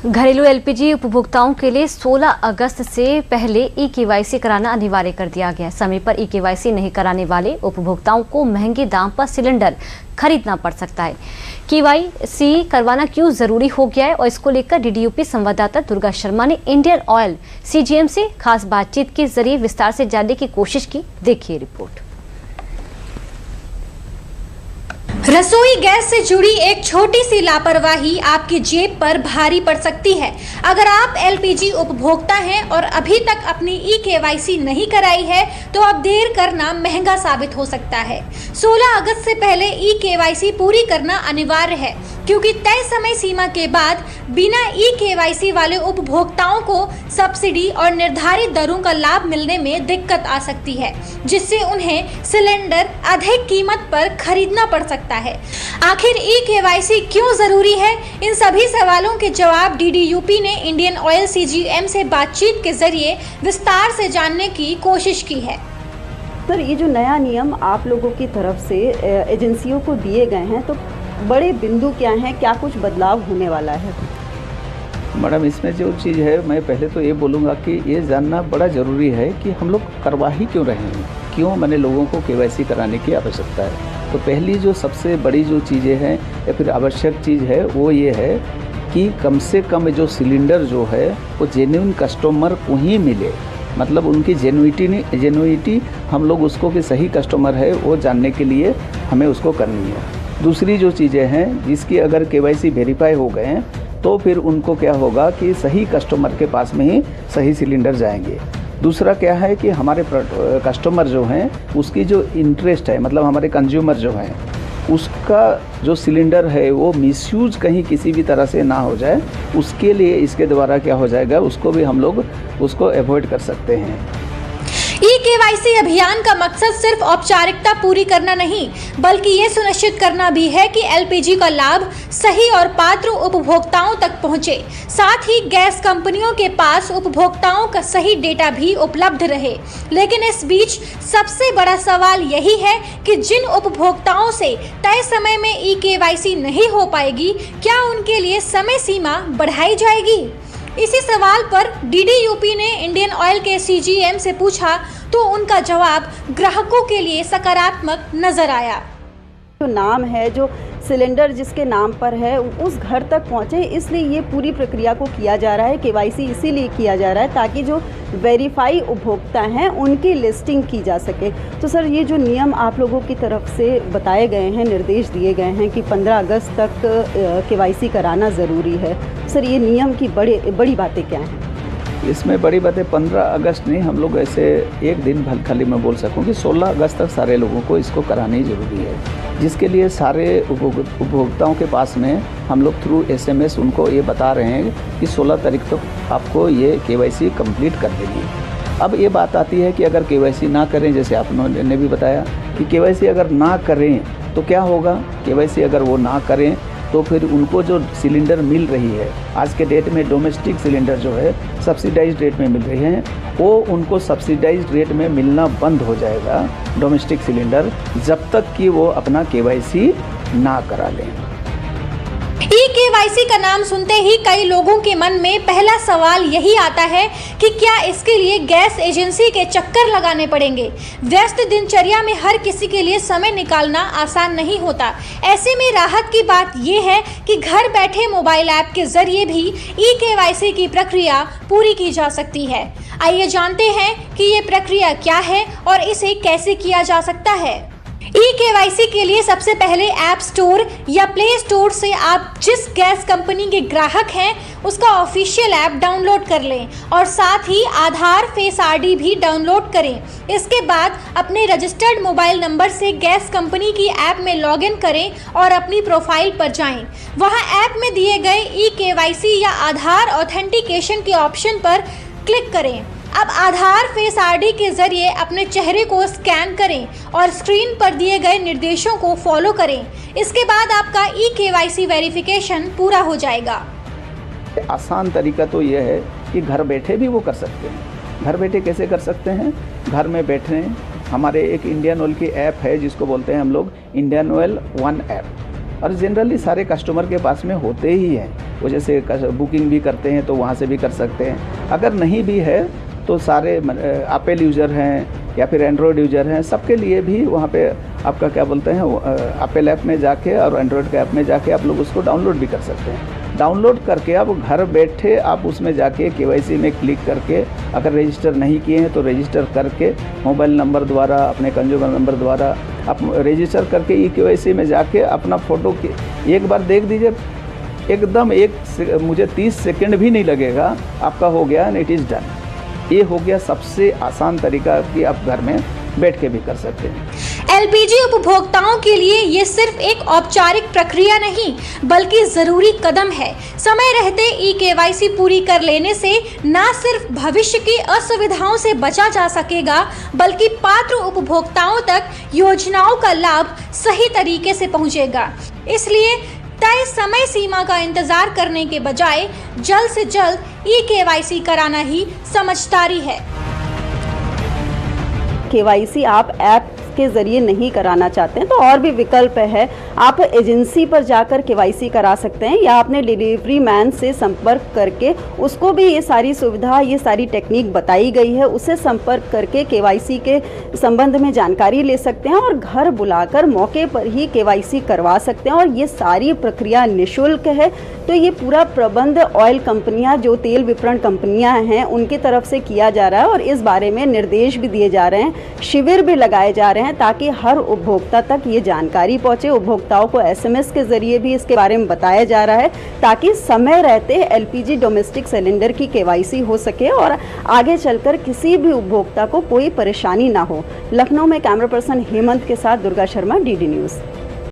घरेलू एलपीजी उपभोक्ताओं के लिए 16 अगस्त से पहले ई-केवाईसी कराना अनिवार्य कर दिया गया। समय पर ई-केवाईसी नहीं कराने वाले उपभोक्ताओं को महंगे दाम पर सिलेंडर खरीदना पड़ सकता है। केवाईसी करवाना क्यों जरूरी हो गया है और इसको लेकर डीडीयूपी संवाददाता दुर्गा शर्मा ने इंडियन ऑयल सीजीएम से खास बातचीत के जरिए विस्तार से जानने की कोशिश की। देखिए रिपोर्ट। रसोई गैस से जुड़ी एक छोटी सी लापरवाही आपकी जेब पर भारी पड़ सकती है। अगर आप एलपीजी उपभोक्ता हैं और अभी तक अपनी ई-केवाईसी नहीं कराई है तो अब देर करना महंगा साबित हो सकता है। 16 अगस्त से पहले ई-केवाईसी पूरी करना अनिवार्य है, क्योंकि तय समय सीमा के बाद बिना ई-केवाईसी वाले उपभोक्ताओं को सब्सिडी और निर्धारित दरों का लाभ मिलने में दिक्कत आ सकती है, जिससे उन्हें सिलेंडर अधिक कीमत पर खरीदना पड़ सकता है। आखिर ई-केवाईसी क्यों जरूरी है? इन सभी सवालों के जवाब डीडीयूपी ने इंडियन ऑयल सीजीएम से बातचीत के जरिए विस्तार से जानने की कोशिश की है। सर, ये जो नया नियम आप लोगों की तरफ से एजेंसियों को दिए गए हैं, तो बड़े बिंदु क्या हैं, क्या कुछ बदलाव होने वाला है? मैडम, इसमें जो चीज़ है, मैं पहले तो ये बोलूँगा कि ये जानना बड़ा ज़रूरी है कि हम लोग करवा ही क्यों रहे हैं, क्यों मैंने लोगों को केवाईसी कराने की आवश्यकता है। तो पहली जो सबसे बड़ी जो चीज़ें हैं या फिर आवश्यक चीज़ है वो ये है कि कम से कम जो सिलेंडर जो है वो जेन्युइन कस्टमर को ही मिले, मतलब उनकी जेन्युइनिटी हम लोग उसको कि सही कस्टमर है वो जानने के लिए हमें उसको करनी है। दूसरी जो चीज़ें हैं जिसकी अगर केवाईसी वेरीफाई हो गए हैं तो फिर उनको क्या होगा कि सही कस्टमर के पास में ही सही सिलेंडर जाएंगे। दूसरा क्या है कि हमारे कस्टमर जो हैं उसकी जो इंटरेस्ट है, मतलब हमारे कंज्यूमर जो हैं उसका जो सिलेंडर है वो मिसयूज कहीं किसी भी तरह से ना हो जाए, उसके लिए इसके द्वारा क्या हो जाएगा, उसको भी हम लोग उसको अवॉइड कर सकते हैं। ई-केवाईसी अभियान का मकसद सिर्फ औपचारिकता पूरी करना नहीं, बल्कि ये सुनिश्चित करना भी है कि एलपीजी का लाभ सही और पात्र उपभोक्ताओं तक पहुंचे। साथ ही गैस कंपनियों के पास उपभोक्ताओं का सही डेटा भी उपलब्ध रहे। लेकिन इस बीच सबसे बड़ा सवाल यही है कि जिन उपभोक्ताओं से तय समय में ई-केवाईसी नहीं हो पाएगी, क्या उनके लिए समय सीमा बढ़ाई जाएगी? इसी सवाल पर डीडीयूपी ने इंडियन ऑयल के सीजीएम से पूछा तो उनका जवाब ग्राहकों के लिए सकारात्मक नजर आया। जो नाम है, जो सिलेंडर जिसके नाम पर है उस घर तक पहुंचे, इसलिए ये पूरी प्रक्रिया को किया जा रहा है। केवाईसी इसीलिए किया जा रहा है ताकि जो वेरीफाई उपभोक्ता हैं उनकी लिस्टिंग की जा सके। तो सर, ये जो नियम आप लोगों की तरफ से बताए गए हैं, निर्देश दिए गए हैं कि 15 अगस्त तक केवाईसी कराना ज़रूरी है, सर ये नियम की बड़ी बातें क्या हैं? इसमें बड़ी बातें 15 अगस्त नहीं, हम लोग ऐसे एक दिन भर खाली मैं बोल सकूं कि 16 अगस्त तक सारे लोगों को इसको करानी ज़रूरी है, जिसके लिए सारे उपभोक्ताओं के पास में हम लोग थ्रू SMS उनको ये बता रहे हैं कि 16 तारीख तक आपको ये केवाईसी कंप्लीट कर देनी है। अब ये बात आती है कि अगर केवाईसी ना करें, जैसे आपने भी बताया कि केवाईसी अगर ना करें तो क्या होगा। केवाईसी अगर वो ना करें तो फिर उनको जो सिलेंडर मिल रही है आज के डेट में, डोमेस्टिक सिलेंडर जो है सब्सिडाइज्ड रेट में मिल रही हैं, वो उनको सब्सिडाइज्ड रेट में मिलना बंद हो जाएगा डोमेस्टिक सिलेंडर, जब तक कि वो अपना केवाईसी ना करा लें। ई-केवाईसी का नाम सुनते ही कई लोगों के मन में पहला सवाल यही आता है कि क्या इसके लिए गैस एजेंसी के चक्कर लगाने पड़ेंगे। व्यस्त दिनचर्या में हर किसी के लिए समय निकालना आसान नहीं होता। ऐसे में राहत की बात यह है कि घर बैठे मोबाइल ऐप के जरिए भी ई-केवाईसी की प्रक्रिया पूरी की जा सकती है। आइए जानते हैं कि ये प्रक्रिया क्या है और इसे कैसे किया जा सकता है। ई-केवाईसी के लिए सबसे पहले ऐप स्टोर या प्ले स्टोर से आप जिस गैस कंपनी के ग्राहक हैं उसका ऑफिशियल ऐप डाउनलोड कर लें और साथ ही आधार फेस आईडी भी डाउनलोड करें। इसके बाद अपने रजिस्टर्ड मोबाइल नंबर से गैस कंपनी की ऐप में लॉगिन करें और अपनी प्रोफाइल पर जाएं। वहां ऐप में दिए गए ई-केवाईसी या आधार ऑथेंटिकेशन के ऑप्शन पर क्लिक करें। अब आधार फेस आईडी के जरिए अपने चेहरे को स्कैन करें और स्क्रीन पर दिए गए निर्देशों को फॉलो करें। इसके बाद आपका ई-केवाईसी वेरिफिकेशन पूरा हो जाएगा। आसान तरीका तो यह है कि घर बैठे भी वो कर सकते हैं। घर बैठे कैसे कर सकते हैं? घर में बैठे हमारे एक इंडियन ऑयल की ऐप है जिसको बोलते हैं हम लोग इंडियन ऑयल वन ऐप, और जनरली सारे कस्टमर के पास में होते ही हैं। वो जैसे बुकिंग भी करते हैं तो वहाँ से भी कर सकते हैं। अगर नहीं भी है तो सारे एप्पल यूज़र हैं या फिर एंड्रॉयड यूज़र हैं, सबके लिए भी वहाँ पे आपका क्या बोलते हैं एप्पल ऐप में जाके और एंड्रॉयड के ऐप में जाके आप लोग उसको डाउनलोड भी कर सकते हैं। डाउनलोड करके आप घर बैठे आप उसमें जाके केवाईसी में क्लिक करके अगर रजिस्टर नहीं किए हैं तो रजिस्टर करके मोबाइल नंबर द्वारा, अपने कंज्यूमर नंबर द्वारा आप रजिस्टर करके केवाईसी में जाके अपना फ़ोटो एक बार देख दीजिए, एकदम मुझे 30 सेकंड भी नहीं लगेगा, आपका हो गया एंड इट इज़ डन। ये हो गया सबसे आसान तरीका कि आप घर में बैठ के भी कर सकते हैं। एलपीजी उपभोक्ताओं के लिए ये सिर्फ एक औपचारिक प्रक्रिया नहीं बल्कि जरूरी कदम है। समय रहते ई-केवाईसी पूरी कर लेने से न सिर्फ भविष्य की असुविधाओं से बचा जा सकेगा बल्कि पात्र उपभोक्ताओं तक योजनाओं का लाभ सही तरीके से पहुंचेगा। इसलिए तय समय सीमा का इंतजार करने के बजाय जल्द से जल्द ई-केवाईसी कराना ही समझदारी है। केवाईसी आप ऐप के ज़रिए नहीं कराना चाहते हैं तो और भी विकल्प है। आप एजेंसी पर जाकर केवाईसी करा सकते हैं या अपने डिलीवरी मैन से संपर्क करके उसको भी ये सारी सुविधा, ये सारी टेक्निक बताई गई है, उससे संपर्क करके केवाईसी के संबंध में जानकारी ले सकते हैं और घर बुलाकर मौके पर ही केवाईसी करवा सकते हैं। और ये सारी प्रक्रिया निःशुल्क है। तो ये पूरा प्रबंध ऑयल कंपनियां, जो तेल विपणन कंपनियां हैं, उनकी तरफ से किया जा रहा है और इस बारे में निर्देश भी दिए जा रहे हैं, शिविर भी लगाए जा रहे हैं ताकि हर उपभोक्ता तक ये जानकारी पहुंचे। उपभोक्ताओं को एसएमएस के जरिए भी इसके बारे में बताया जा रहा है ताकि समय रहते एलपीजी डोमेस्टिक सिलेंडर की केवाईसी हो सके और आगे चलकर किसी भी उपभोक्ता को कोई परेशानी ना हो। लखनऊ में कैमरा पर्सन हेमंत के साथ दुर्गा शर्मा, डीडी न्यूज़।